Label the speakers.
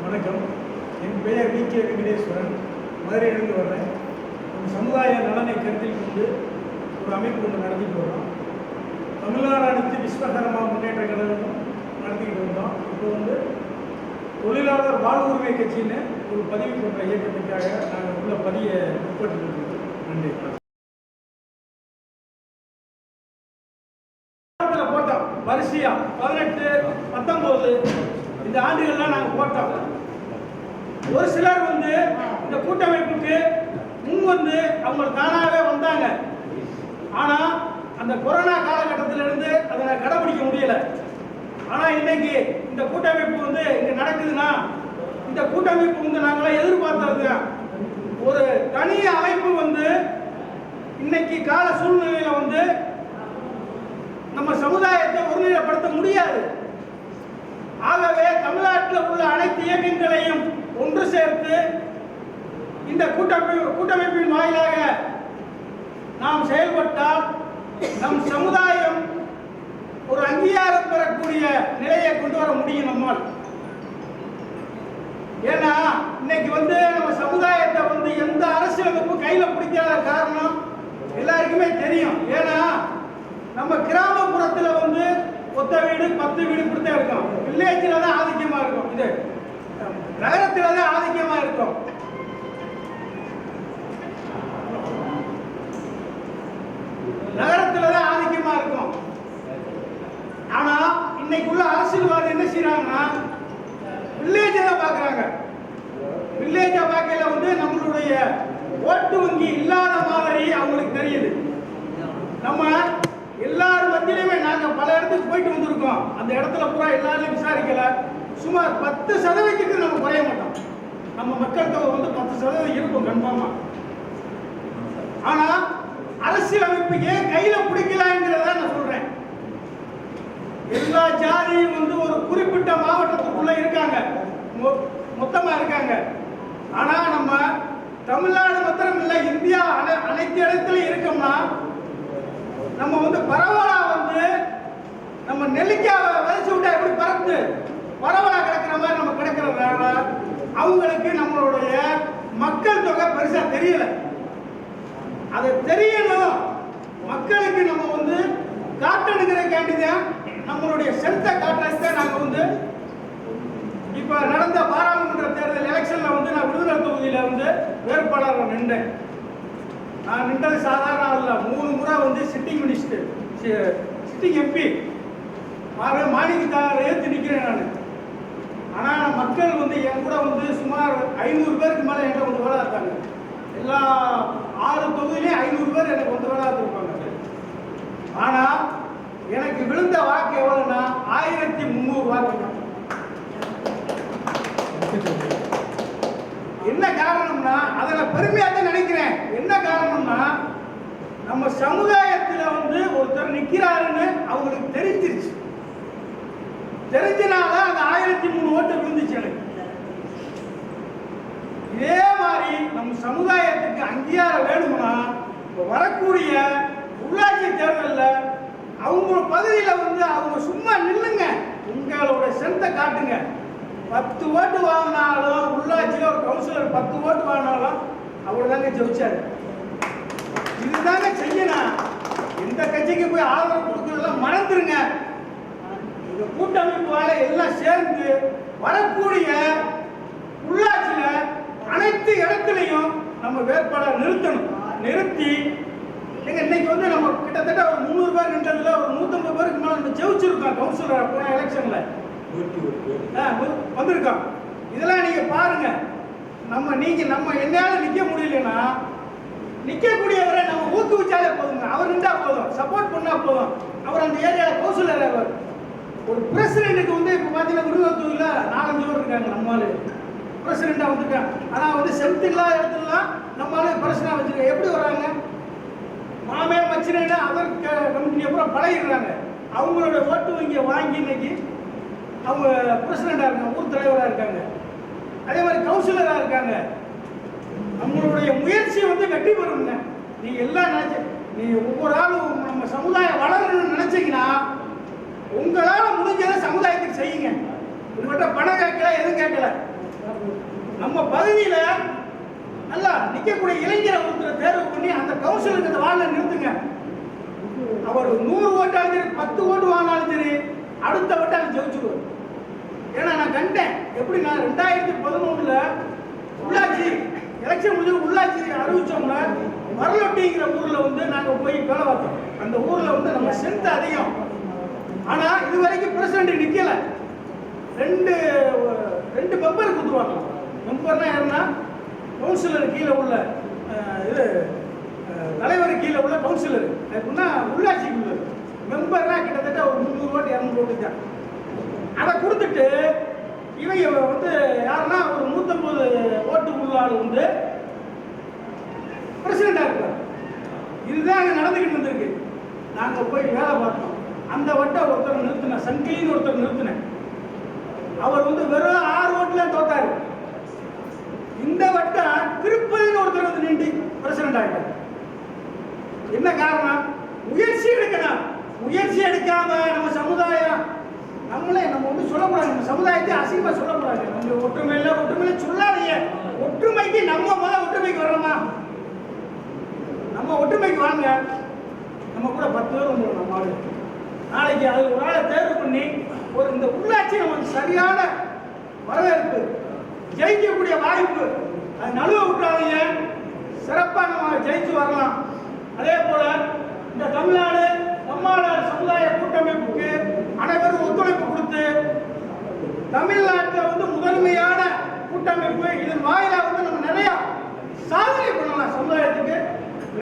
Speaker 1: வணக்கம். என் பெயர் வி.கே. வெங்கடேஸ்வரன். மதுரையிலிருந்து வர்றேன். சமுதாய நலனை கருத்தில் கொண்டு ஒரு அமைப்பு ஒன்று நடத்திட்டு வரோம். தமிழ்நாடு அனைத்து விஸ்வகர்மா முன்னேற்ற கழகம் நடத்திக்கிட்டு வந்தோம். இப்போ தொழிலாளர் வாழ்வுரிமை கட்சின்னு ஒரு பதிவு போன்ற இயக்கத்துக்காக நாங்கள் உள்ள பதியை உட்பட்டு நன்றி. போட்டோம் வரிசையா 18, 19 இந்த ஆண்டுகள்லாம் நாங்கள் போட்டோம். ஒரு சிலர் இந்த கூட்டமைப்புக்கு முன் அவங்க தானாகவே வந்தாங்க. ஆனால் அந்த கொரோனா காலகட்டத்திலிருந்து அதை கடைபிடிக்க முடியல. ஆனால் இன்னைக்கு இந்த கூட்டமைப்பு இங்கே நடக்குதுன்னா இந்த கூட்டமைப்பு நாங்களாம் எதிர்பார்த்தது ஒரு தனி அமைப்பு இன்னைக்கு கால சூழ்நிலையில நம்ம சமுதாயத்தை ஒருநிலைப்படுத்த முடியாது. ஆகவே தமிழ்நாட்டில் உள்ள அனைத்து இயக்கங்களையும் ஒன்று சேர்த்து இந்த கூட்டமைப்பின் வாயிலாக நாம் செயல்பட்டால் நம் சமுதாயம் ஒரு அங்கீகாரம் பெறக்கூடிய நிலையை கொண்டு வர முடியும் நம்மால். ஏன்னா இன்னைக்கு நம்ம சமுதாயத்தை எந்த அரசியலமைப்பு கையில பிடிக்காத காரணம் எல்லாருக்குமே தெரியும். ஏன்னா நம்ம கிராமப்புறத்தில் ஒத்த வீடு 10 வீடு இப்படித்தான் இருக்கும். வில்லேஜில் தான் ஆதிக்கமா இருக்கும். இது நகரத்தில் தான் ஆதிக்கமா இருக்கும். நகரத்தில் தான் ஆதிக்கமா இருக்கும். ஆனா இன்னைக்குள்ள அரசியல்வாதி என்ன செய்யறாங்கன்னா வில்லேஜை தான் பாக்குறாங்க. வில்லேஜை பார்க்கல நம்மளுடைய ஓட்டு வங்கி இல்லாத மாதிரி அவங்களுக்கு தெரியுது. நம்ம எல்லாரும் மத்தியிலுமே நாங்க பல இடத்துக்கு போயிட்டு வந்திருக்கோம். அந்த இடத்துல பூரா எல்லாரும் விசாரிக்கல. சுமார் 10% நம்ம குறைய மாட்டோம். நம்ம மக்கள் தொகை 10% இருக்கும் கன்ஃபார்மா. ஆனா அரசியலமைப்பு ஏன் கையில பிடிக்கலாங்கிறத நான் சொல்றேன். எல்லா ஜாதியும் ஒரு குறிப்பிட்ட மாவட்டத்துக்குள்ள இருக்காங்க, மொத்தமா இருக்காங்க. ஆனா நம்ம தமிழ்நாடு மாத்திரம் இல்ல, இந்தியா அனைத்து இடத்துலயும் இருக்கோம்னா நம்ம பரவலா நம்ம நெல்லிக்காவை விதைச்சு விட்டா எப்படி பறந்து பரவலா கிடக்கிற மாதிரி நம்ம கிடக்கிறதுனால அவங்களுக்கு நம்மளுடைய மக்கள் தொகை பெருசா தெரியல. அது தெரியணும், மக்களுக்கு நம்ம காட்டணுங்கிறதுக்காண்டிதான் நம்மளுடைய செலுத்த காட்டுறதுக்கு நாங்க இப்ப நடந்த பாராளுமன்ற தேர்தல் எலெக்ஷன்ல நான் விருதுநகர் தொகுதியில வேட்பாளர் நின்றேன். நான் நின்றது சாதாரண அல்ல. 3 முறை சிட்டிங் மினிஸ்டர், சிட்டிங் எம்பி மாநிலத்தார் ஏற்று நிற்கிறேன் நான். ஆனா மக்கள் என் கூட சுமார் 500 பேருக்கு மேல என்கிட்ட வேலை பார்த்தாங்க. எல்லா 6 தொகுதியிலையும் 500 பேர் எனக்கு வேலை பார்த்துருப்பாங்க. ஆனா எனக்கு விழுந்த வாக்கு எவ்வளவுன்னா 1300 வாக்கு. என்ன காரணம்னா அதை நான் பெருமையா தான் நினைக்கிறேன். என்ன காரணம்னா நம்ம சமுதாயத்தில் ஒருத்தர் நிக்கிறாருன்னு அவங்களுக்கு தெரிஞ்சிருச்சு. தெரிஞ்சனால அந்த 1300 ஓட்டு விழுந்துச்சு எனக்கு. இதே மாதிரி நம்ம சமுதாயத்துக்கு அங்கீகாரம் வேணும்னா வரக்கூடிய உள்ளாட்சி தேர்தலில் அவங்க பகுதியில் அவங்க சும்மா நில்லுங்க, உங்களோட சென்த்தை காட்டுங்க. 10 ஓட்டு வாங்கினாலும் உள்ளாட்சியில் ஒரு கவுன்சிலர் 10 ஓட்டு வாங்கினாலும் அவர் தாங்க ஜெயிச்சாரு. இதுதாங்க செய்யணும். எந்த கட்சிக்கு போய் ஆதரவு கொடுக்கறதெல்லாம் மறந்துருங்க. இந்த கூட்டமைப்பால எல்லாம் சேர்ந்து வரக்கூடிய உள்ளாட்சியில அனைத்து இடத்துலையும் நம்ம வேட்பாளர் நிறுத்தணும். நிறுத்தி இன்னைக்கு நம்ம கிட்டத்தட்ட ஒரு 300 பேர் நின்றதுல ஒரு 150 பேருக்கு மேல நம்ம ஜெயிச்சிருக்கோம். கவுன்சிலர் போன எலெக்ஷன்ல வந்திருக்கோம். இதெல்லாம் நீங்க பாருங்க. நம்ம என்னால நிக்க முடியலன்னா நிக்கக்கூடியவரை நம்ம ஊக்குவிச்சாலே போதுங்க. அவர் நின்றா போதும், சப்போர்ட் பண்ணா போதும். அவர் அந்த ஏரியாவில் கவுன்சிலர் ஆவார். ஒரு பிரசிடென்ட்டுக்கு இப்ப பாத்தீங்கன்னா விருதுநகர் தொகுதியில 4-5 பேர் இருக்காங்க. நம்மளால பிரசிடென்டா வந்துட்டாங்க. ஆனா செலுத்து இல்லாத இடத்துலலாம் நம்மளால பிரச்சனை வச்சிருக்க. எப்படி வர்றாங்க? மாமே மச்சினா அதர் கமிட்டி அப்புறம் பழகிடுறாங்க. அவங்களோட ஓட்டு வங்கியை வாங்கி இன்னைக்கு அவங்க பிரசிடெண்டா இருக்காங்க, ஊர் தலைவராக இருக்காங்க, அதே மாதிரி கவுன்சிலரா இருக்காங்க. நம்மளுடைய முயற்சி வெற்றி பெறுங்க. நீங்க எல்லாம் நீங்க ஒவ்வொரு ஆளும் நம்ம சமுதாயம் வளரணும்னு நினைச்சீங்கன்னா உங்களால முடிஞ்சதை சமுதாயத்துக்கு செய்யுங்க. உங்கள்கிட்ட பணம் கேட்கல, எதுவும் கேட்கல. நம்ம பகுதியில நல்லா நிக்கக்கூடிய இளைஞரை ஒருத்தர் தேர்வு பண்ணி அந்த கவுன்சிலுக்கு அந்த வார்டில் நிறுத்துங்க. அவர் 100 ஓட்டாலும் சரி 10 ஓட்டு வாங்கினாலும் சரி அடுத்த வட்டம் அதை ஜெயிச்சுடுவார். ஏன்னா நான் கண்டேன் எப்படி நான் 2011 உள்ளாட்சி எலெக்ஷன் முடிஞ்சு உள்ளாட்சி அறிவிச்சோம்னா வரலொட்டிங்கிற ஊர்ல வந்து நாங்க போய் வேலை பார்த்தோம். அந்த ஊர்ல வந்து நம்ம ஸ்ட்ரென்த் அதிகம். ஆனா இது வரைக்கும் பிரசிடண்ட் நிக்கல. ரெண்டு மெம்பர் கொடுத்துருவாங்க. மெம்பர்னா யாருன்னா கவுன்சிலர் கீழே உள்ள இது தலைவர் கீழே உள்ள கவுன்சிலர். அப்படின்னா உள்ளாட்சிக்கு உள்ளது. மெம்பர்னா கிட்டத்தட்ட ஒரு 300 ஓட்டு 200 ஓட்டு தான். அதை கொடுத்துட்டு இவங்க வந்து யாருன்னா ஒரு 150 ஓட்டு உள்ள ஆள் வந்து பிரசிடண்டா இருக்கார். இதுதான் அங்கே நடந்துக்கிட்டு இருந்திருக்கு. நாங்கள் போய் வேலை பார்த்தோம். அந்த வட்டம் ஒருத்தர் நிறுத்தின சங்கிலின்னு ஒருத்தர் நிறுத்தினேன். அவர் வந்து வெறும் 6 ஓட்டுல தோத்தாரு. இந்த வட்டம் திருப்பதின்னு ஒருத்தர் வந்து நின்று பிரசிடண்ட் ஆகிட்டார். என்ன காரணம்? முயற்சி எடுக்கணும். முயற்சி எடுக்காம நம்ம சமுதாயம் நம்ம வந்து சொல்லக்கூடாது. நம்ம சமுதாயத்தை அசிங்கமா சொல்லக்கூடாது. நம்ம ஒற்றுமையில சொல்லாதீங்க. ஒற்றுமைக்கு நம்ம ஒற்றுமைக்கு வரணுமா? நம்ம ஒற்றுமைக்கு வாங்க. நம்ம கூட 10 பேர் வந்துடும். நம்ம ஆளு நாளைக்கு அது ஒரு ஆளை தேர்வு பண்ணி ஒரு இந்த உள்ளாட்சி நமக்கு சரியான வரவேற்பு ஜெயிக்கக்கூடிய வாய்ப்பு அது நழுவ விட்டாதீங்க. சிறப்பாக நம்ம ஜெயிச்சு வரலாம். அதே போல